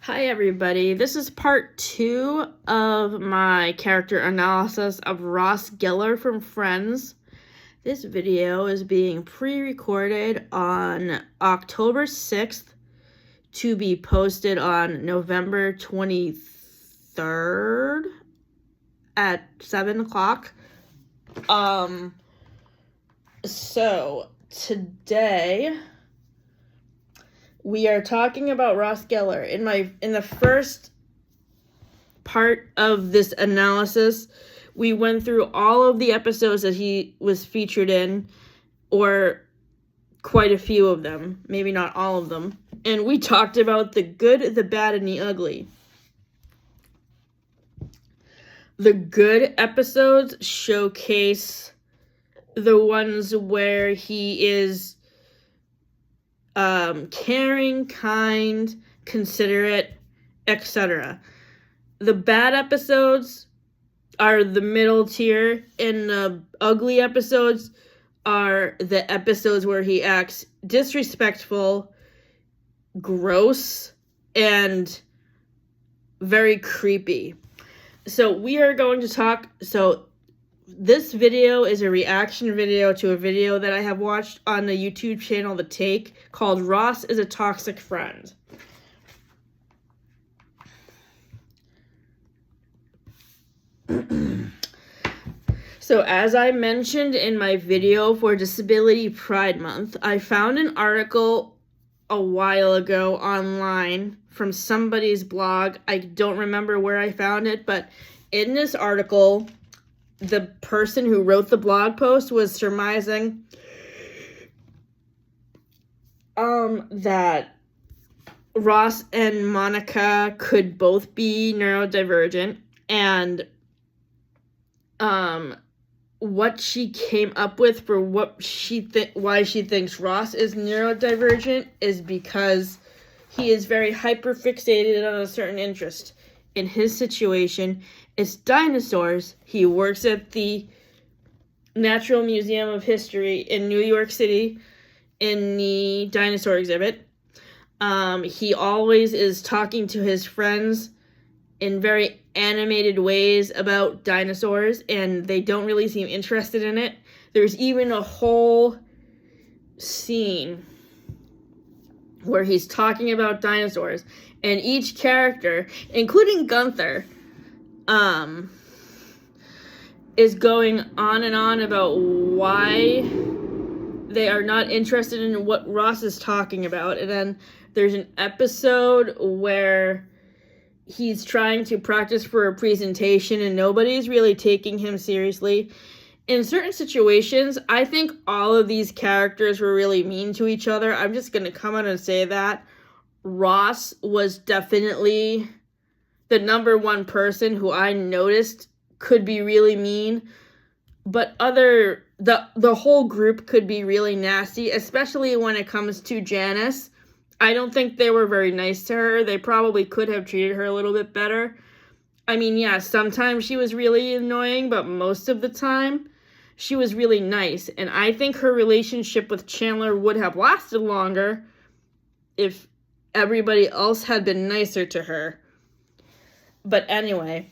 Hi everybody, this is part 2 of my character analysis of Ross Gellar from Friends. This video is being pre-recorded on October 6th to be posted on November 23rd at 7 o'clock. So today we are talking about Ross Gellar. In the first part of this analysis, we went through all of the episodes that he was featured in, or quite a few of them, maybe not all of them. And we talked about the good, the bad, and the ugly. The good episodes showcase the ones where he is caring, kind, considerate, etc. The bad episodes are the middle tier, and the ugly episodes are the episodes where he acts disrespectful, gross, and very creepy. So we are going to talk, this video is a reaction video to a video that I have watched on the YouTube channel The Take called Ross is a Toxic Friend. So as I mentioned in my video for Disability Pride Month, I found an article a while ago online from somebody's blog. I don't remember where I found it, but in this article, the person who wrote the blog post was surmising that Ross and Monica could both be neurodivergent, and what she came up with for why she thinks Ross is neurodivergent is because he is very hyperfixated on a certain interest. In his situation, it's dinosaurs. He works at the Natural Museum of History in New York City in the dinosaur exhibit. He always is talking to his friends in very animated ways about dinosaurs, and they don't really seem interested in it. There's even a whole scene where he's talking about dinosaurs, and each character, including Gunther, is going on and on about why they are not interested in what Ross is talking about. And then there's an episode where he's trying to practice for a presentation and nobody's really taking him seriously. In certain situations, I think all of these characters were really mean to each other. I'm just going to come out and say that. Ross was definitely the number one person who I noticed could be really mean, but the whole group could be really nasty, especially when it comes to Janice. I don't think they were very nice to her. They probably could have treated her a little bit better. I mean, yeah, sometimes she was really annoying, but most of the time she was really nice. And I think her relationship with Chandler would have lasted longer if everybody else had been nicer to her. But anyway,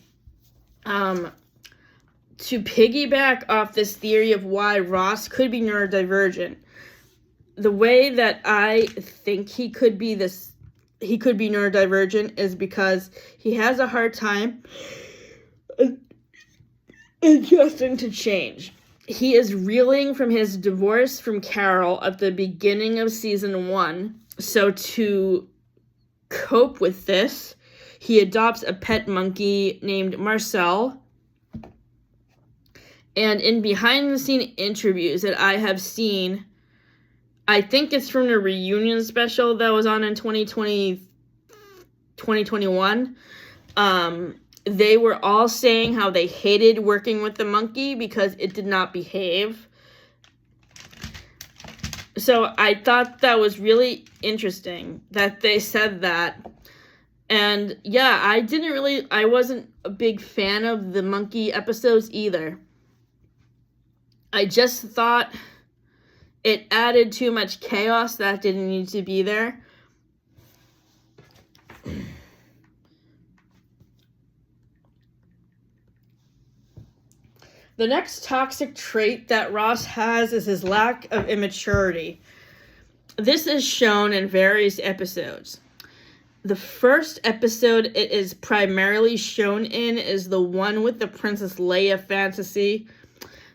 to piggyback off this theory of why Ross could be neurodivergent, the way that I think he could be neurodivergent is because he has a hard time adjusting to change. He is reeling from his divorce from Carol at the beginning of season 1. So to cope with this, he adopts a pet monkey named Marcel. And in behind-the-scene interviews that I have seen, I think it's from the reunion special that was on in 2021, they were all saying how they hated working with the monkey because it did not behave. So I thought that was really interesting that they said that. And yeah, I wasn't a big fan of the monkey episodes either. I just thought it added too much chaos that didn't need to be there. The next toxic trait that Ross has is his lack of immaturity. This is shown in various episodes. The first episode it is primarily shown in is the one with the Princess Leia fantasy.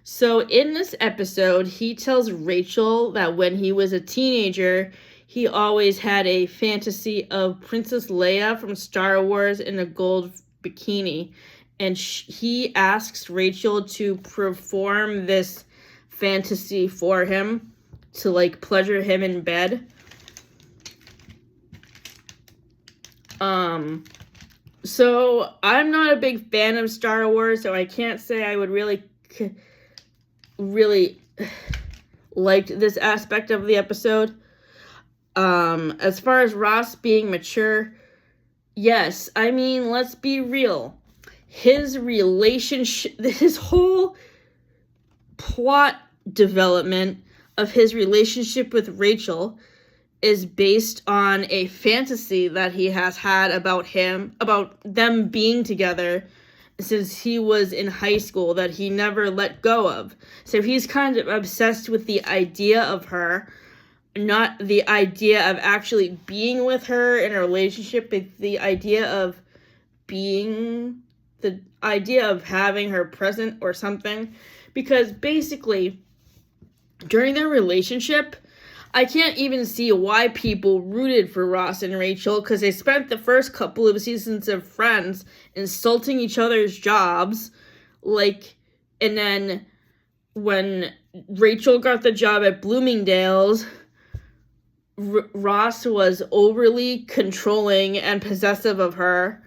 So in this episode, he tells Rachel that when he was a teenager, he always had a fantasy of Princess Leia from Star Wars in a gold bikini. And he asks Rachel to perform this fantasy for him to, like, pleasure him in bed. So I'm not a big fan of Star Wars, so I can't say I would really liked this aspect of the episode. As far as Ross being mature, yes, I mean, let's be real. His relationship, his whole plot development of his relationship with Rachel is based on a fantasy that he has had about them being together since he was in high school that he never let go of. So he's kind of obsessed with the idea of her, not the idea of actually being with her in a relationship, but the idea of having her present or something. Because basically, during their relationship, I can't even see why people rooted for Ross and Rachel, because they spent the first couple of seasons of Friends insulting each other's jobs. And then when Rachel got the job at Bloomingdale's, Ross was overly controlling and possessive of her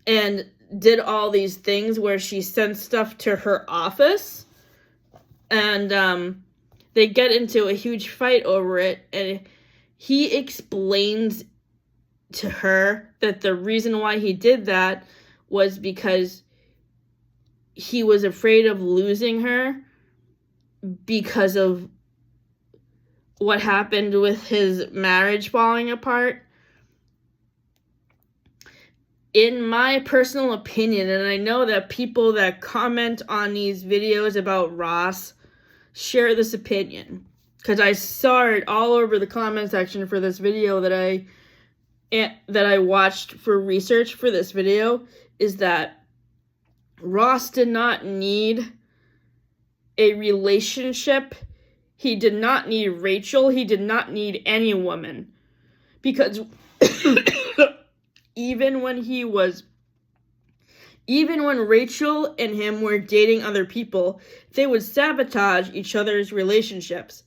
and did all these things where she sent stuff to her office. And, they get into a huge fight over it, and he explains to her that the reason why he did that was because he was afraid of losing her because of what happened with his marriage falling apart. In my personal opinion, and I know that people that comment on these videos about Ross share this opinion, because I saw it all over the comment section for this video that I watched for research for this video, is that Ross did not need a relationship. He did not need Rachel. He did not need any woman, because even when Rachel and him were dating other people, they would sabotage each other's relationships.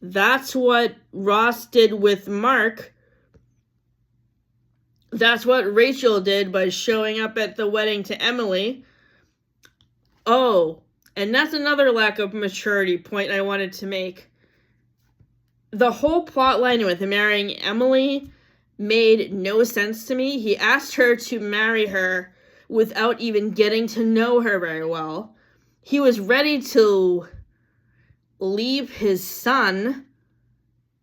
That's what Ross did with Mark. That's what Rachel did by showing up at the wedding to Emily. Oh, and that's another lack of maturity point I wanted to make. The whole plotline with marrying Emily made no sense to me. He asked her to marry her without even getting to know her very well. He was ready to leave his son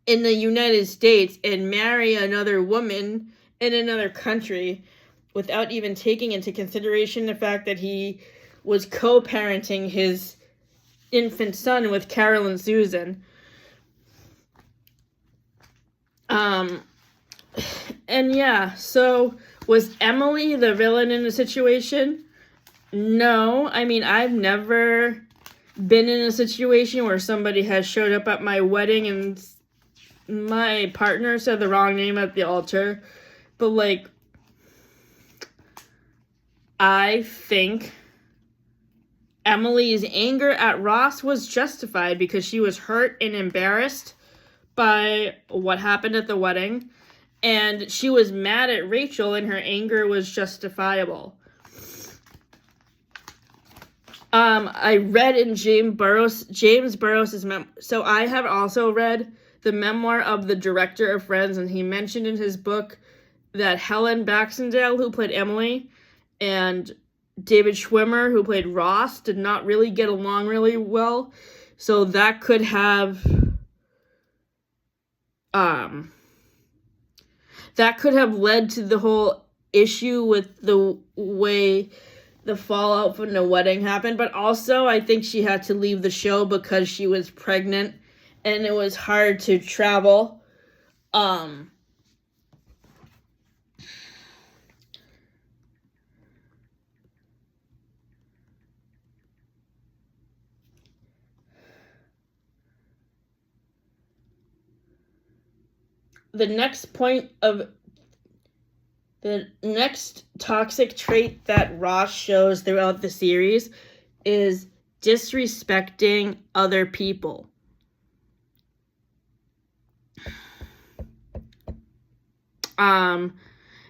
in the United States and marry another woman in another country without even taking into consideration the fact that he was co-parenting his infant son with Carol and Susan. And yeah, so was Emily the villain in the situation? No. I mean, I've never been in a situation where somebody has showed up at my wedding and my partner said the wrong name at the altar. But, I think Emily's anger at Ross was justified because she was hurt and embarrassed by what happened at the wedding. And she was mad at Rachel, and her anger was justifiable. I read in James Burrows' so I have also read the memoir of the director of Friends, and he mentioned in his book that Helen Baxendale, who played Emily, and David Schwimmer, who played Ross, did not really get along really well. So that could have led to the whole issue with the way the fallout from the wedding happened, but also I think she had to leave the show because she was pregnant and it was hard to travel. The next toxic trait that Ross shows throughout the series is disrespecting other people.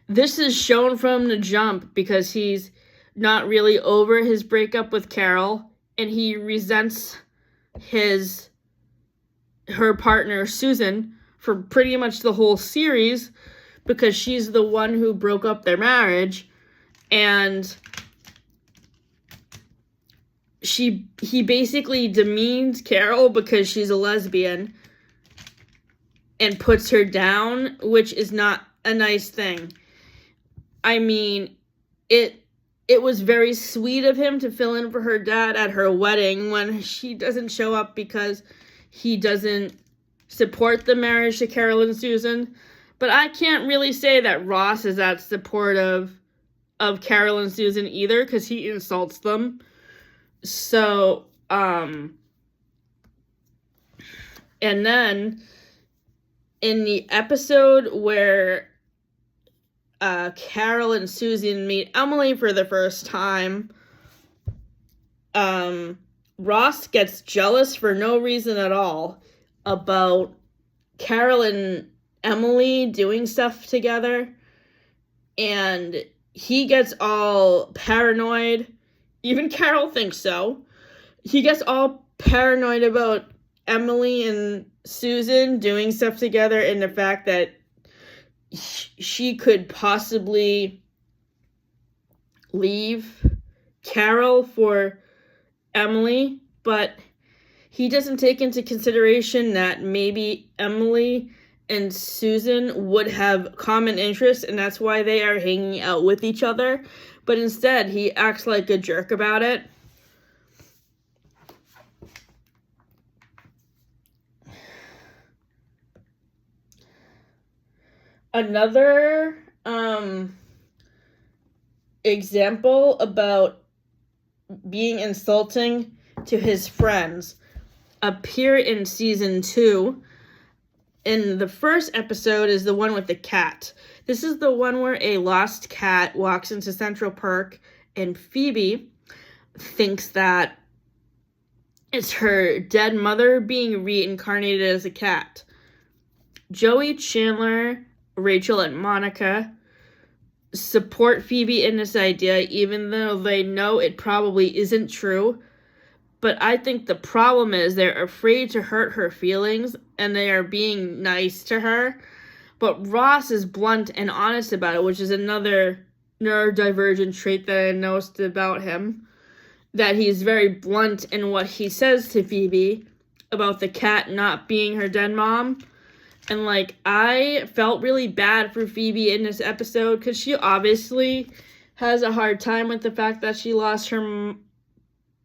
This is shown from the jump because he's not really over his breakup with Carol, and he resents her partner Susan for pretty much the whole series because she's the one who broke up their marriage, and he basically demeans Carol because she's a lesbian and puts her down, which is not a nice thing. I mean, it was very sweet of him to fill in for her dad at her wedding when she doesn't show up because he doesn't support the marriage to Carol and Susan. But I can't really say that Ross is that supportive of Carol and Susan either because he insults them. So, and then in the episode where Carol and Susan meet Emily for the first time, Ross gets jealous for no reason at all about Carol and Emily doing stuff together, and he gets all paranoid. Even Carol thinks so. He gets all paranoid about Emily and Susan doing stuff together and the fact that she could possibly leave Carol for Emily, but he doesn't take into consideration that maybe Emily and Susan would have common interests, and that's why they are hanging out with each other. But instead, he acts like a jerk about it. Another example about being insulting to his friends appear in season 2. In the first episode is the one with the cat. This is the one where a lost cat walks into Central Park and Phoebe thinks that it's her dead mother being reincarnated as a cat. Joey, Chandler, Rachel, and Monica support Phoebe in this idea even though they know it probably isn't true. But I think the problem is they're afraid to hurt her feelings and they are being nice to her. But Ross is blunt and honest about it, which is another neurodivergent trait that I noticed about him. That he's very blunt in what he says to Phoebe about the cat not being her dead mom. And, like, I felt really bad for Phoebe in this episode because she obviously has a hard time with the fact that she lost her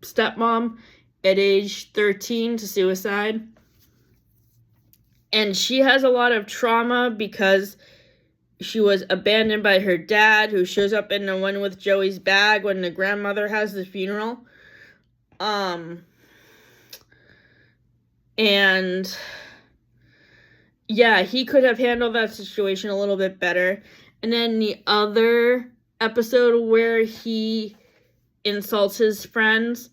stepmom at age 13 to suicide. And she has a lot of trauma because she was abandoned by her dad, who shows up in the one with Joey's bag when the grandmother has the funeral. And yeah, he could have handled that situation a little bit better. And then the other episode where he insults his friends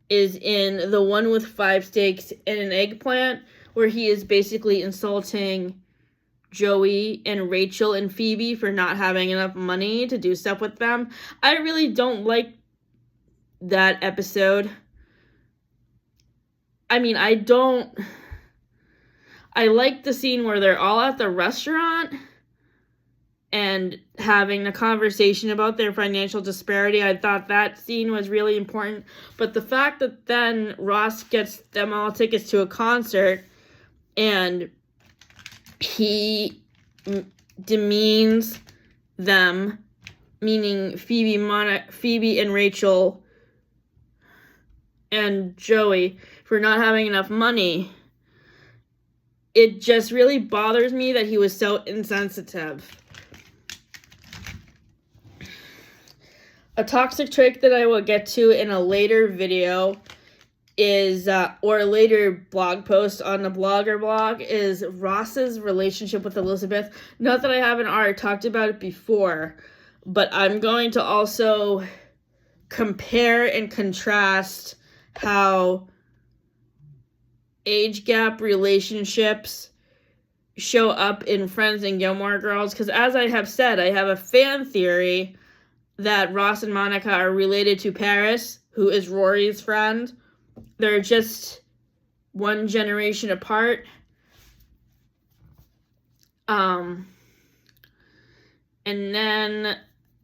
is in the one with 5 steaks and an eggplant, where he is basically insulting Joey and Rachel and Phoebe for not having enough money to do stuff with them. I really don't like that episode. I mean, I like the scene where they're all at the restaurant and having a conversation about their financial disparity. I thought that scene was really important. But the fact that then Ross gets them all tickets to a concert and he demeans them meaning Phoebe and Rachel and Joey, for not having enough money, it just really bothers me that he was so insensitive. A toxic trait that I will get to in a later video is, or a later blog post on the Blogger blog, is Ross's relationship with Elizabeth. Not that I haven't already talked about it before, but I'm going to also compare and contrast how age gap relationships show up in Friends and Gilmore Girls, because as I have said, I have a fan theory that Ross and Monica are related to Paris, who is Rory's friend. They're just one generation apart. And then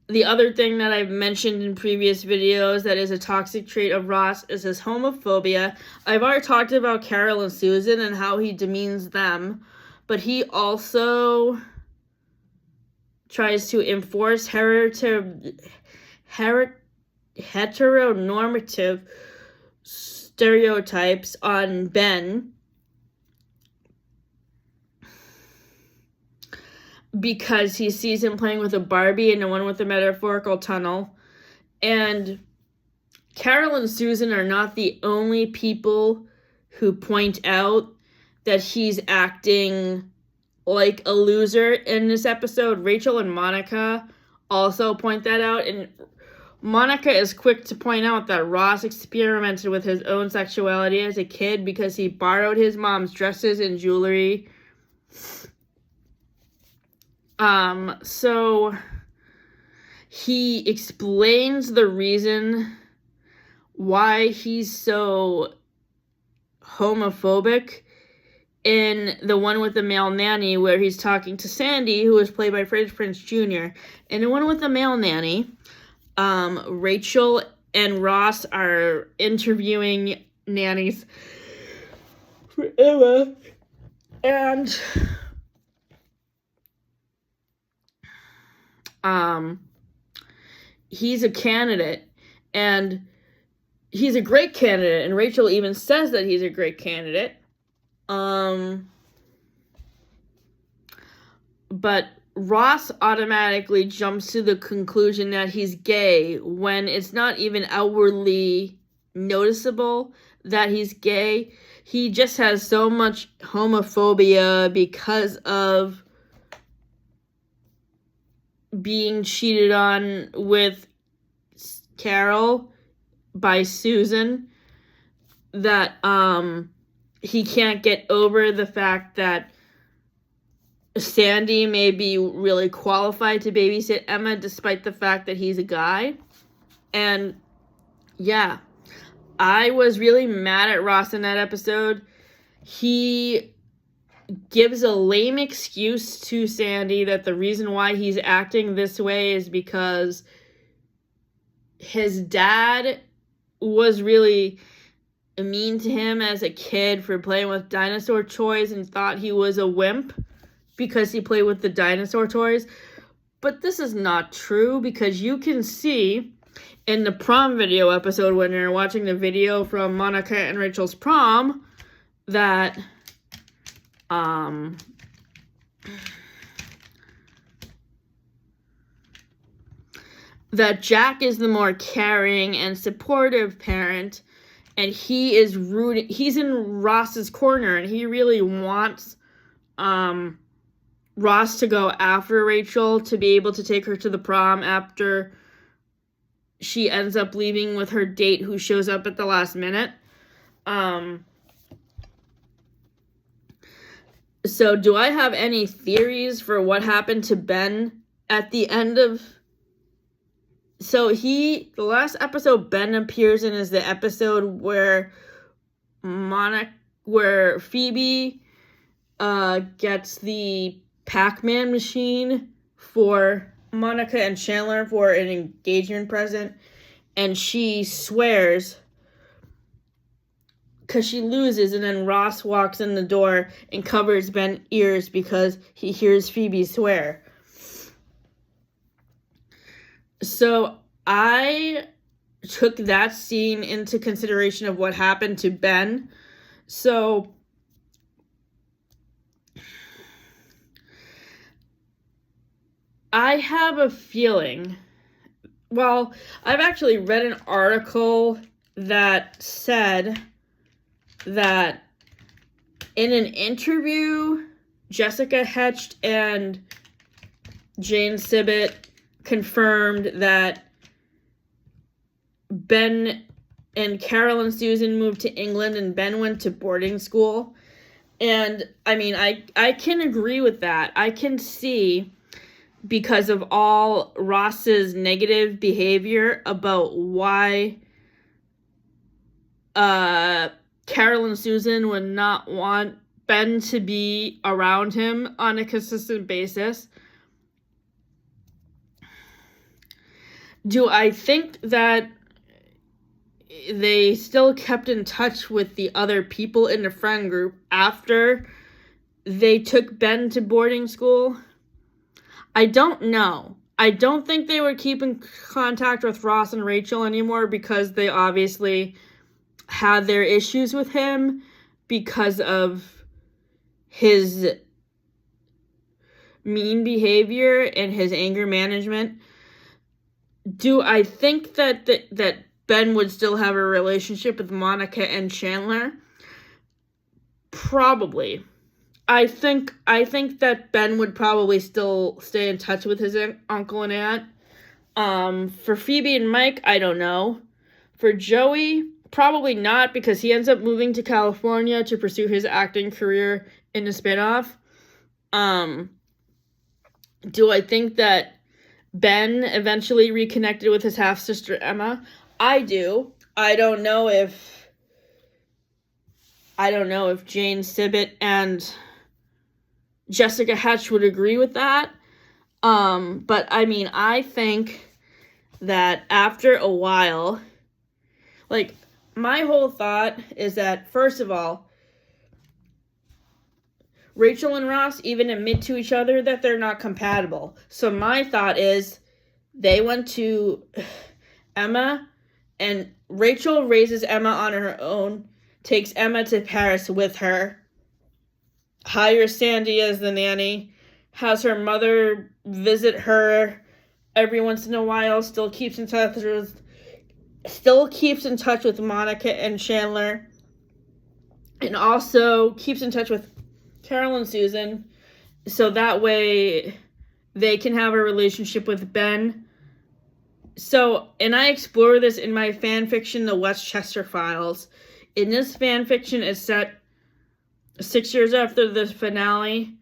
the other thing that I've mentioned in previous videos that is a toxic trait of Ross is his homophobia. I've already talked about Carol and Susan and how he demeans them, but he also tries to enforce heteronormative stereotypes on Ben because he sees him playing with a Barbie and the one with the metaphorical tunnel. And Carol and Susan are not the only people who point out that he's acting like a loser in this episode. Rachel and Monica also point that out, and Monica is quick to point out that Ross experimented with his own sexuality as a kid because he borrowed his mom's dresses and jewelry. So he explains the reason why he's so homophobic in the one with the male nanny, where he's talking to Sandy, who is played by Freddie Prinze Jr. In the one with the male nanny, Rachel and Ross are interviewing nannies for Emma, and he's a candidate, and he's a great candidate, and Rachel even says that he's a great candidate. But Ross automatically jumps to the conclusion that he's gay when it's not even outwardly noticeable that he's gay. He just has so much homophobia because of being cheated on with Carol by Susan that he can't get over the fact that Sandy may be really qualified to babysit Emma despite the fact that he's a guy. And yeah, I was really mad at Ross in that episode. He gives a lame excuse to Sandy that the reason why he's acting this way is because his dad was really mean to him as a kid for playing with dinosaur toys and thought he was a wimp because he played with the dinosaur toys. But this is not true, because you can see in the prom video episode when you're watching the video from Monica and Rachel's prom that that Jack is the more caring and supportive parent, and he is rooting. He's in Ross's corner, and he really wants Ross to go after Rachel to be able to take her to the prom after she ends up leaving with her date who shows up at the last minute. So do I have any theories for what happened to Ben at the end of... So the last episode Ben appears in is the episode where Phoebe gets the Pac-Man machine for Monica and Chandler for an engagement present, and she swears because she loses, and then Ross walks in the door and covers Ben's ears because he hears Phoebe swear. So I took that scene into consideration of what happened to Ben. So I have a feeling, well, I've actually read an article that said that in an interview, Jessica Hetch and Jane Sibbett confirmed that Ben and Carol and Susan moved to England and Ben went to boarding school. And I mean, I can agree with that. I can see, because of all Ross's negative behavior, about why Carol and Susan would not want Ben to be around him on a consistent basis. Do I think that they still kept in touch with the other people in the friend group after they took Ben to boarding school? I don't know. I don't think they would keep in contact with Ross and Rachel anymore, because they obviously had their issues with him because of his mean behavior and his anger management. Do I think that Ben would still have a relationship with Monica and Chandler? Probably. I think that Ben would probably still stay in touch with his uncle and aunt. For Phoebe and Mike, I don't know. For Joey, probably not, because he ends up moving to California to pursue his acting career in a spinoff. Do I think that Ben eventually reconnected with his half-sister Emma? I do. I don't know if Jane Sibbett and Jessica Hetch would agree with that. But I mean, I think that after a while, like, my whole thought is that, first of all, Rachel and Ross even admit to each other that they're not compatible. So my thought is they went to Emma, and Rachel raises Emma on her own, takes Emma to Paris with her, hires Sandy as the nanny, has her mother visit her every once in a while, still keeps in touch with Monica and Chandler, and also keeps in touch with Carol and Susan, so that way they can have a relationship with Ben. So, and I explore this in my fan fiction, The Westchester Files. In this fan fiction, it's set 6 years after the finale.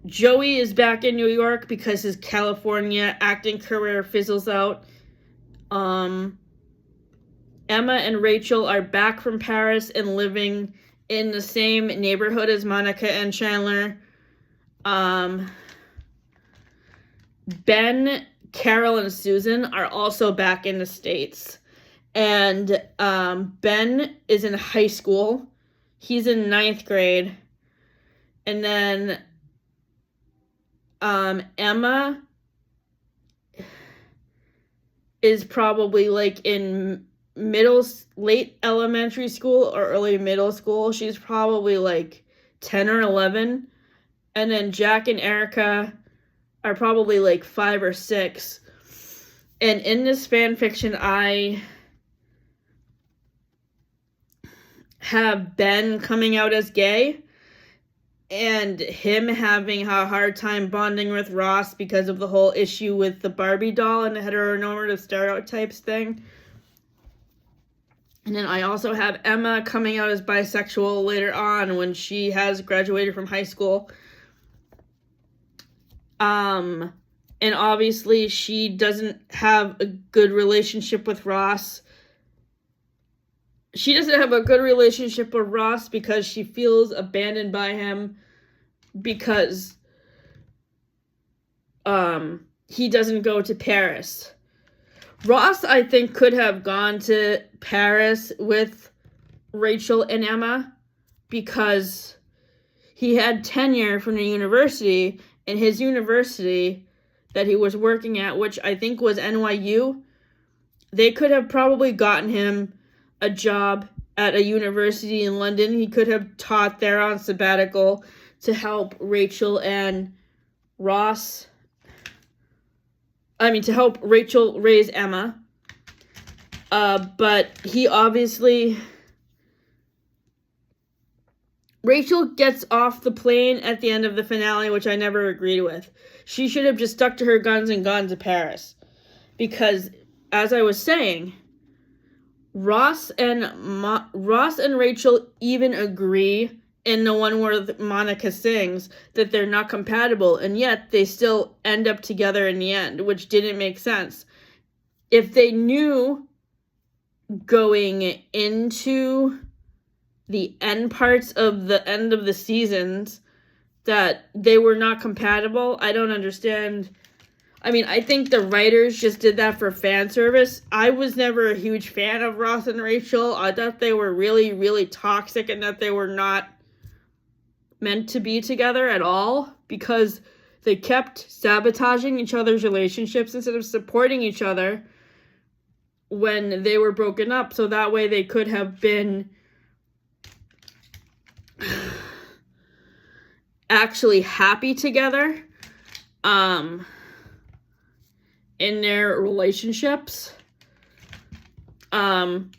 Joey is back in New York because his California acting career fizzles out. Emma and Rachel are back from Paris and living in the same neighborhood as Monica and Chandler. Ben, Carol, and Susan are also back in the States. And Ben is in high school. He's in 9th grade. And then Emma is probably like in late elementary school or early middle school. She's probably like 10 or 11. And then Jack and Erica are probably like 5 or 6. And in this fan fiction, I have Ben coming out as gay and him having a hard time bonding with Ross because of the whole issue with the Barbie doll and the heteronormative stereotypes thing. And then I also have Emma coming out as bisexual later on when she has graduated from high school. And obviously she doesn't have a good relationship with Ross. She doesn't have a good relationship with Ross because she feels abandoned by him because he doesn't go to Paris. Ross, I think, could have gone to Paris with Rachel and Emma because he had tenure from the university, and his university that he was working at, which I think was NYU. They could have probably gotten him a job at a university in London. He could have taught there on sabbatical to help Rachel raise Emma. But he obviously... Rachel gets off the plane at the end of the finale, which I never agreed with. She should have just stuck to her guns and gone to Paris. Because, as I was saying, Ross and Rachel even agree in the one where Monica sings that they're not compatible, and yet they still end up together in the end, which didn't make sense. If they knew going into the end parts of the end of the seasons that they were not compatible, I don't understand. I mean, I think the writers just did that for fan service. I was never a huge fan of Ross and Rachel. I thought they were really, really toxic and that they were not meant to be together at all because they kept sabotaging each other's relationships instead of supporting each other when they were broken up, so that way they could have been actually happy together in their relationships. It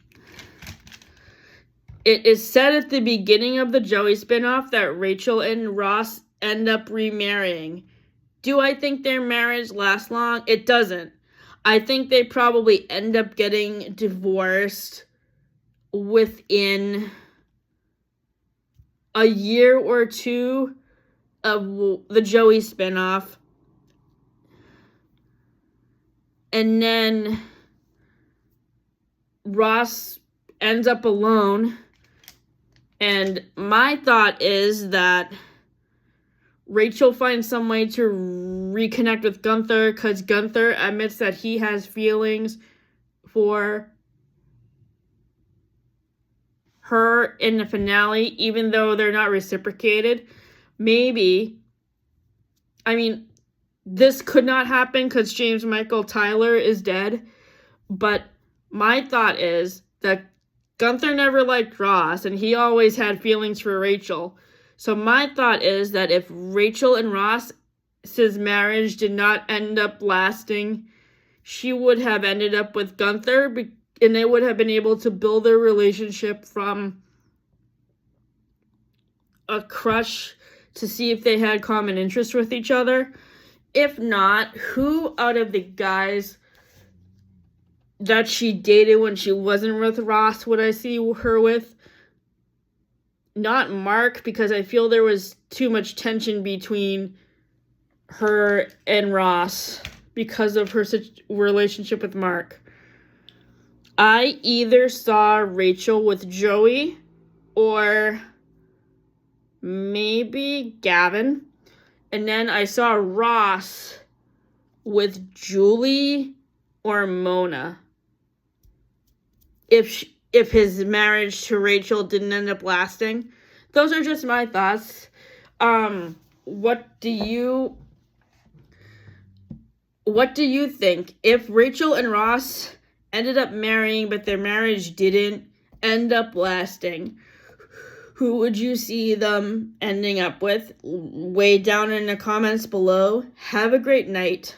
is said at the beginning of the Joey spinoff that Rachel and Ross end up remarrying. Do I think their marriage lasts long? It doesn't. I think they probably end up getting divorced within a year or two of the Joey spinoff. And then Ross ends up alone. And my thought is that Rachel finds some way to reconnect with Gunther because Gunther admits that he has feelings for her in the finale, even though they're not reciprocated. Maybe, I mean, this could not happen because James Michael Tyler is dead, but my thought is that Gunther never liked Ross, and he always had feelings for Rachel. So my thought is that if Rachel and Ross's marriage did not end up lasting, she would have ended up with Gunther, and they would have been able to build their relationship from a crush to see if they had common interests with each other. If not, who out of the guys that she dated when she wasn't with Ross would I see her with? Not Mark, because I feel there was too much tension between her and Ross because of her relationship with Mark. I either saw Rachel with Joey or maybe Gavin. And then I saw Ross with Julie or Mona. If his marriage to Rachel didn't end up lasting. Those are just my thoughts. What do you think? If Rachel and Ross ended up marrying, but their marriage didn't end up lasting, who would you see them ending up with? Way down in the comments below. Have a great night.